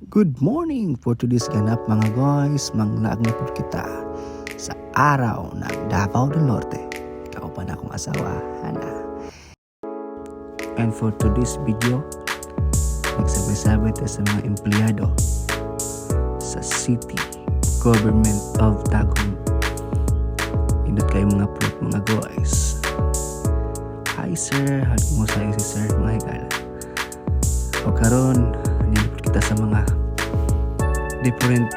Good morning for today's ganap mga guys. Manglaag na po kita sa araw ng Davao del Norte. Ikaw pa na akong asawa, Hana. And for today's video, nagsabay-sabay tayo sa mga empleyado sa City Government of Tagum. Indot kayo mga plot mga guys. Hi sir, hagi mo sa si sir mga higal. O karon, nilipot kita sa mga different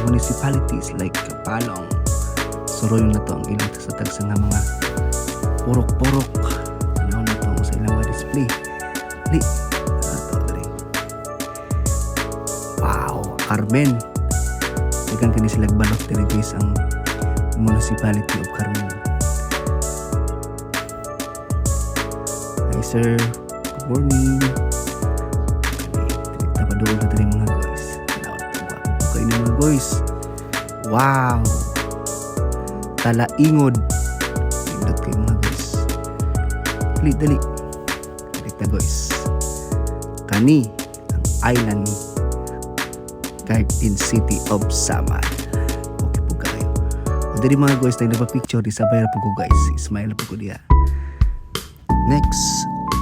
municipalities like Kapalong. Suroy na to ang ilang sa tagsa nga mga purok-purok. Ano na to sa ilang mga display. Wow, Carmen. Ikan kini sila balot diri guys ang municipality of Carmen. Hi sir, good morning. Tapadool na tayo mga guys. Okay na mga guys. Wow, Talaingod. Indot kayo mga guys. Dali na guys. Kani ang island Garden City of Samar. Okay po kayo. O dali mga guys, tayo na pa-picture. Isabay na po ko guys. Ismail po ko diya. Next,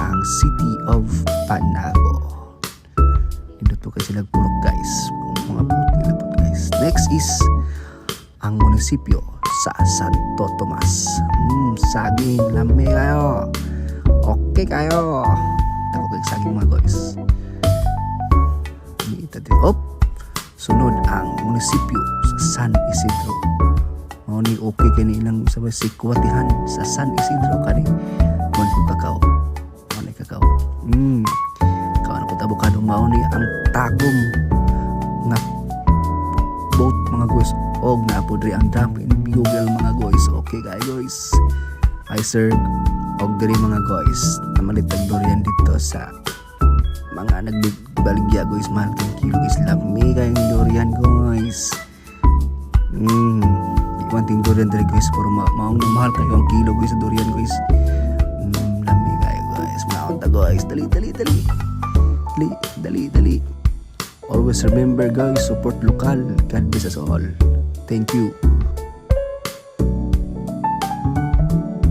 ang City of Panabo. Dito po kayo sila purok guys. Mga purok guys. Next is ang munisipyo sa Santo Tomas. Saging, lami kayo. Okay kayo. Tako kayo saging mga guys. Sunod ang munisipyo sa San Isidro. Mao ni okay kani ilang sabay sikwatihan sa San Isidro kani. Kuan ko kakao. Mao ni kakao. Kawan ko abokado mao ni ang Tagum nga boat mga guys. Og na po diri ang dam in Google mga guys. Okay guys. Hi sir. Og diri mga guys. Namalitag durian dito sa mga nagbaligya guys, mahal kang kilo guys, lami kayong durian guys. Di ko anting durian dali guys, pero mahal kayo ang kilo guys sa durian guys. Lami kayo guys, maunta guys, dali. Always remember guys, support local, God bless us all. Thank you.